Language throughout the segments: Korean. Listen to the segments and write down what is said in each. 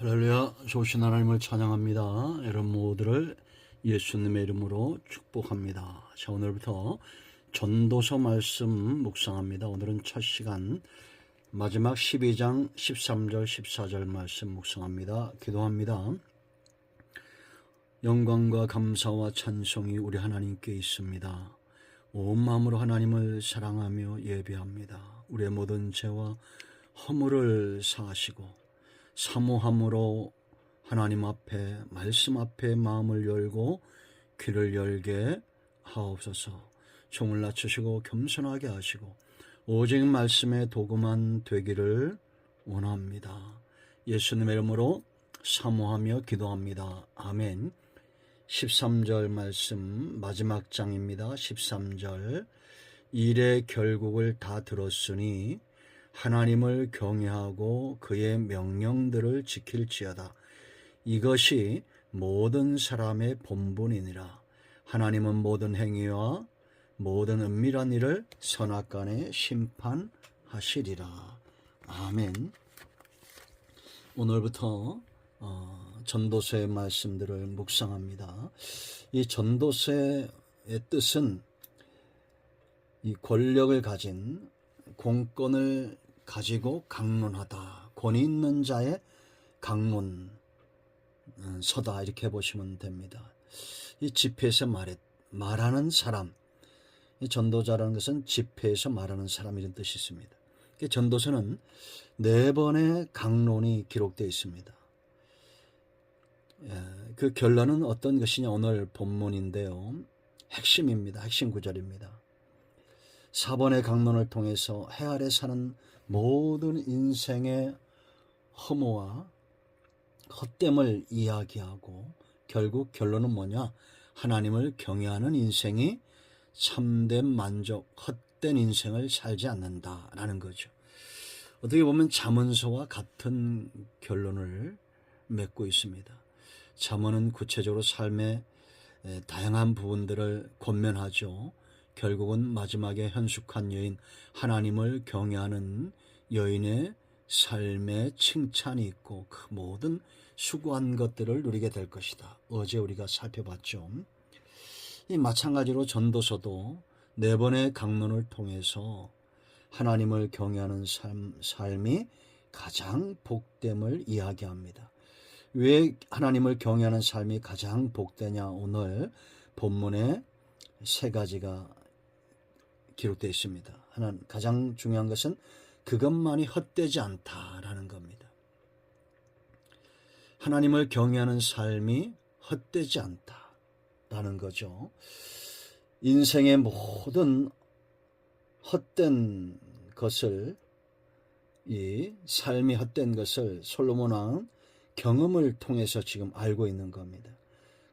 할렐루야. 좋으신 하나님을 찬양합니다. 여러분 모두를 예수님의 이름으로 축복합니다. 자, 오늘부터 전도서 말씀 묵상합니다. 오늘은 첫 시간 마지막 12장 13절 14절 말씀 묵상합니다. 기도합니다. 영광과 감사와 찬송이 우리 하나님께 있습니다. 온 마음으로 하나님을 사랑하며 예배합니다. 우리의 모든 죄와 허물을 사하시고 사모함으로 하나님 앞에 말씀 앞에 마음을 열고 귀를 열게 하옵소서. 종을 낮추시고 겸손하게 하시고 오직 말씀의 도구만 되기를 원합니다. 예수님의 이름으로 사모하며 기도합니다. 아멘. 13절 말씀 마지막 장입니다. 13절 일의 결국을 다 들었으니 하나님을 경외하고 그의 명령들을 지킬지어다. 이것이 모든 사람의 본분이니라. 하나님은 모든 행위와 모든 은밀한 일을 선악간에 심판하시리라. 아멘. 오늘부터 전도서의 말씀들을 묵상합니다. 이 전도서의 뜻은 이 권력을 가진 공권을 가지고 강론하다. 권위 있는 자의 강론 서다 이렇게 보시면 됩니다. 이 집회에서 말하는 사람, 이 전도자라는 것은 집회에서 말하는 사람 이런 뜻이 있습니다. 전도서는 4번의 강론이 기록되어 있습니다. 그 결론은 어떤 것이냐 오늘 본문인데요. 핵심입니다. 핵심 구절입니다. 4번의 강론을 통해서 해 아래 사는 모든 인생의 허무와 헛됨을 이야기하고 결국 결론은 뭐냐? 하나님을 경외하는 인생이 참된 만족, 헛된 인생을 살지 않는다라는 거죠. 어떻게 보면 잠언서와 같은 결론을 맺고 있습니다. 잠언은 구체적으로 삶의 다양한 부분들을 권면하죠. 결국은 마지막에 현숙한 여인, 하나님을 경외하는 여인의 삶에 칭찬이 있고 그 모든 수고한 것들을 누리게 될 것이다. 어제 우리가 살펴봤죠. 이 마찬가지로 전도서도 4번의 강론을 통해서 하나님을 경외하는 삶이 가장 복됨을 이야기합니다. 왜 하나님을 경외하는 삶이 가장 복되냐? 오늘 본문에 3가지가 기록되어 있습니다. 하나는 가장 중요한 것은 그것만이 헛되지 않다라는 겁니다. 하나님을 경외하는 삶이 헛되지 않다라는 거죠. 인생의 모든 헛된 것을, 이 삶이 헛된 것을 솔로몬 왕은 경험을 통해서 지금 알고 있는 겁니다.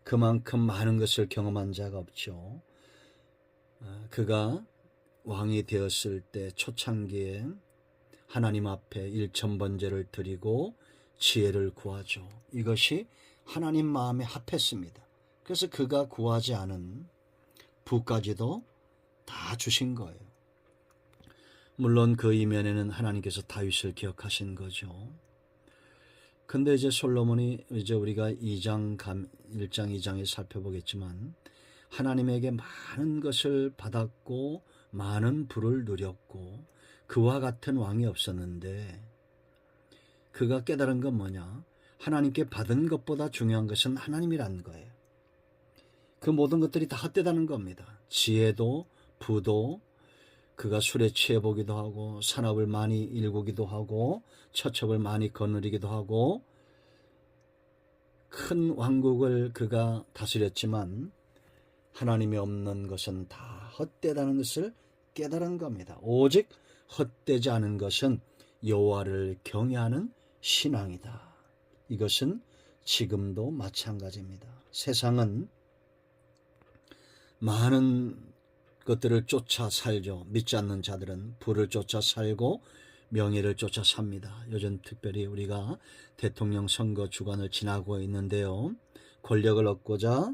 그만큼 많은 것을 경험한 자가 없죠. 그가 왕이 되었을 때 초창기에 하나님 앞에 일천번제를 드리고 지혜를 구하죠. 이것이 하나님 마음에 합했습니다. 그래서 그가 구하지 않은 부까지도 다 주신 거예요. 물론 그 이면에는 하나님께서 다윗을 기억하신 거죠. 근데 이제 솔로몬이 이제 우리가 1장, 2장에 살펴보겠지만 하나님에게 많은 것을 받았고 많은 부를 누렸고 그와 같은 왕이 없었는데 그가 깨달은 건 뭐냐? 하나님께 받은 것보다 중요한 것은 하나님이라는 거예요. 그 모든 것들이 다 헛되다는 겁니다. 지혜도 부도 그가 술에 취해보기도 하고 산업을 많이 일구기도 하고 처첩을 많이 거느리기도 하고 큰 왕국을 그가 다스렸지만 하나님이 없는 것은 다 헛되다는 것을 깨달은 겁니다. 오직 헛되지 않은 것은 여호와를 경외하는 신앙이다. 이것은 지금도 마찬가지입니다. 세상은 많은 것들을 쫓아 살죠. 믿지 않는 자들은 부를 쫓아 살고 명예를 쫓아 삽니다. 요즘 특별히 우리가 대통령 선거 주간을 지나고 있는데요. 권력을 얻고자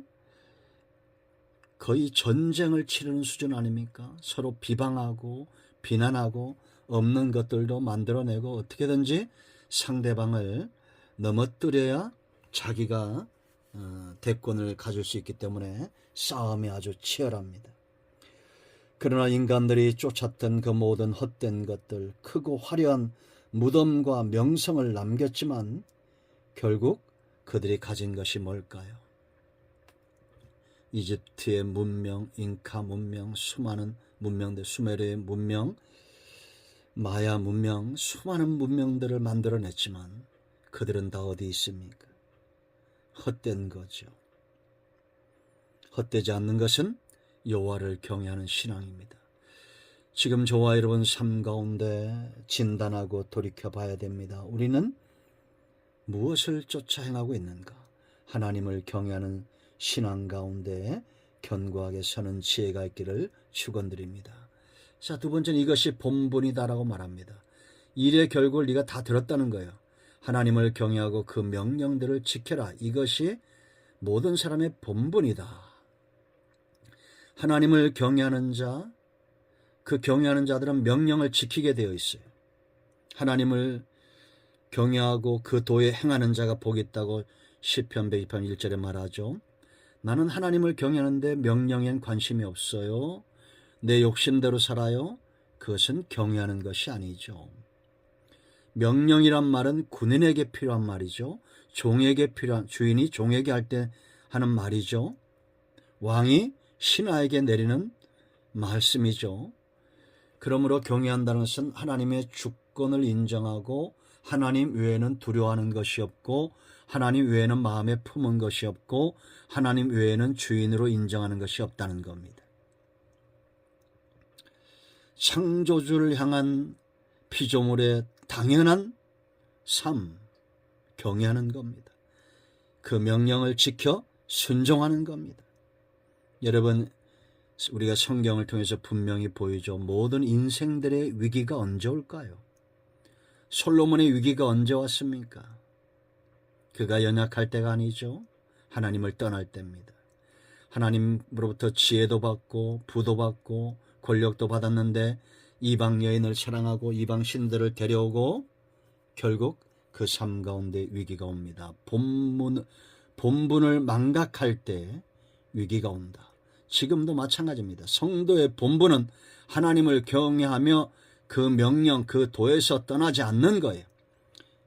거의 전쟁을 치르는 수준 아닙니까? 서로 비방하고 비난하고 없는 것들도 만들어내고 어떻게든지 상대방을 넘어뜨려야 자기가 대권을 가질 수 있기 때문에 싸움이 아주 치열합니다. 그러나 인간들이 쫓았던 그 모든 헛된 것들, 크고 화려한 무덤과 명성을 남겼지만 결국 그들이 가진 것이 뭘까요? 이집트의 문명, 잉카 문명, 수많은 문명들, 수메르의 문명, 마야 문명, 수많은 문명들을 만들어냈지만 그들은 다 어디 있습니까? 헛된 거죠. 헛되지 않는 것은 여호와를 경외하는 신앙입니다. 지금 저와 여러분 삶 가운데 진단하고 돌이켜 봐야 됩니다. 우리는 무엇을 쫓아 행하고 있는가? 하나님을 경외하는 신앙 가운데 견고하게 서는 지혜가 있기를 축원드립니다. 자, 두 번째는 이것이 본분이다라고 말합니다. 일의 결국을 네가 다 들었다는 거예요. 하나님을 경외하고 그 명령들을 지켜라. 이것이 모든 사람의 본분이다. 하나님을 경외하는 자, 그 경외하는 자들은 명령을 지키게 되어 있어요. 하나님을 경외하고 그 도에 행하는 자가 복이 있다고 시편 128편 1절에 말하죠. 나는 하나님을 경외하는데 명령엔 관심이 없어요. 내 욕심대로 살아요. 그것은 경외하는 것이 아니죠. 명령이란 말은 군인에게 필요한 말이죠. 종에게 필요한, 주인이 종에게 할 때 하는 말이죠. 왕이 신하에게 내리는 말씀이죠. 그러므로 경외한다는 것은 하나님의 주권을 인정하고 하나님 외에는 두려워하는 것이 없고 하나님 외에는 마음에 품은 것이 없고 하나님 외에는 주인으로 인정하는 것이 없다는 겁니다. 창조주를 향한 피조물의 당연한 삶, 경외하는 겁니다. 그 명령을 지켜 순종하는 겁니다. 여러분, 우리가 성경을 통해서 분명히 보이죠. 모든 인생들의 위기가 언제 올까요? 솔로몬의 위기가 언제 왔습니까? 그가 연약할 때가 아니죠. 하나님을 떠날 때입니다. 하나님으로부터 지혜도 받고 부도 받고 권력도 받았는데 이방 여인을 사랑하고 이방 신들을 데려오고 결국 그 삶 가운데 위기가 옵니다. 본분을 망각할 때 위기가 온다. 지금도 마찬가지입니다. 성도의 본분은 하나님을 경외하며 그 명령, 그 도에서 떠나지 않는 거예요.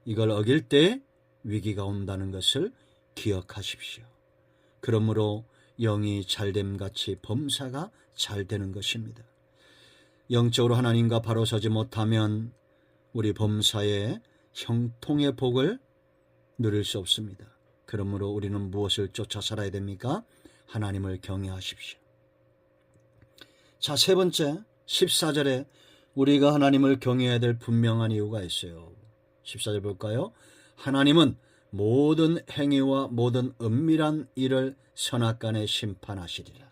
이걸 어길 때 위기가 온다는 것을 기억하십시오. 그러므로 영이 잘됨같이 범사가 잘 되는 것입니다. 영적으로 하나님과 바로 서지 못하면 우리 범사의 형통의 복을 누릴 수 없습니다. 그러므로 우리는 무엇을 쫓아 살아야 됩니까? 하나님을 경외하십시오. 자, 세 번째 14절에 우리가 하나님을 경외해야 될 분명한 이유가 있어요. 14절 볼까요? 하나님은 모든 행위와 모든 은밀한 일을 선악간에 심판하시리라.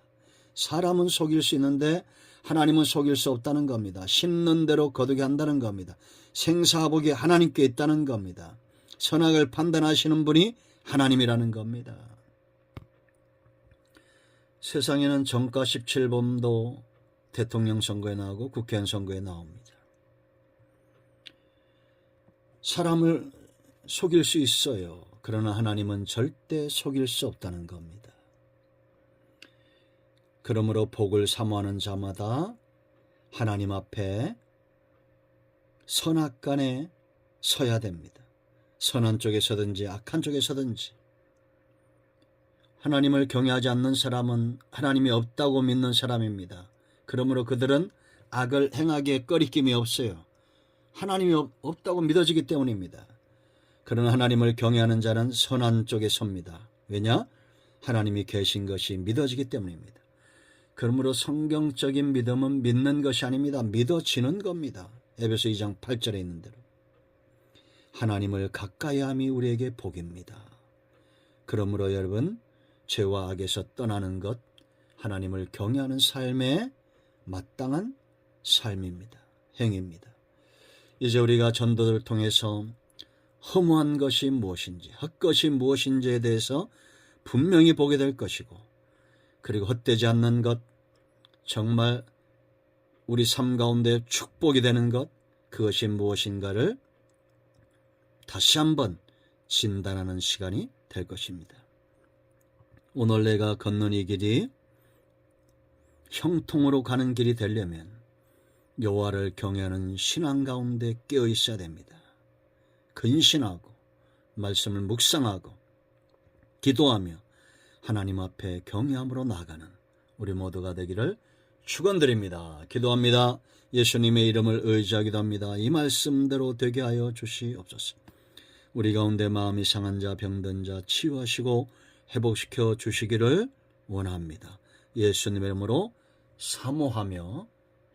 사람은 속일 수 있는데 하나님은 속일 수 없다는 겁니다. 심는 대로 거두게 한다는 겁니다. 생사복이 하나님께 있다는 겁니다. 선악을 판단하시는 분이 하나님이라는 겁니다. 세상에는 정가 17범도 대통령 선거에 나오고 국회의원 선거에 나옵니다. 사람을 속일 수 있어요. 그러나 하나님은 절대 속일 수 없다는 겁니다. 그러므로 복을 사모하는 자마다 하나님 앞에 선악간에 서야 됩니다. 선한 쪽에 서든지 악한 쪽에 서든지. 하나님을 경외하지 않는 사람은 하나님이 없다고 믿는 사람입니다. 그러므로 그들은 악을 행하기에 꺼리낌이 없어요. 하나님이 없다고 믿어지기 때문입니다. 그러나 하나님을 경외하는 자는 선한 쪽에 섭니다. 왜냐? 하나님이 계신 것이 믿어지기 때문입니다. 그러므로 성경적인 믿음은 믿는 것이 아닙니다. 믿어지는 겁니다. 에베소 2장 8절에 있는 대로. 하나님을 가까이함이 우리에게 복입니다. 그러므로 여러분, 죄와 악에서 떠나는 것, 하나님을 경외하는 삶의 마땅한 삶입니다. 행입니다. 이제 우리가 전도를 통해서 허무한 것이 무엇인지, 헛것이 무엇인지에 대해서 분명히 보게 될 것이고, 그리고 헛되지 않는 것, 정말 우리 삶 가운데 축복이 되는 것, 그것이 무엇인가를 다시 한번 진단하는 시간이 될 것입니다. 오늘 내가 걷는 이 길이 형통으로 가는 길이 되려면 여호와를 경외하는 신앙 가운데 깨어 있어야 됩니다. 근신하고 말씀을 묵상하고 기도하며 하나님 앞에 경외함으로 나아가는 우리 모두가 되기를 축원드립니다. 기도합니다. 예수님의 이름을 의지하기도 합니다. 이 말씀대로 되게 하여 주시옵소서. 우리 가운데 마음이 상한 자, 병든 자 치유하시고 회복시켜 주시기를 원합니다. 예수님의 이름으로 사모하며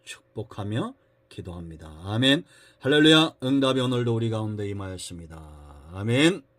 축복하며 기도합니다. 아멘. 할렐루야. 응답이 오늘도 우리 가운데 임하였습니다. 아멘.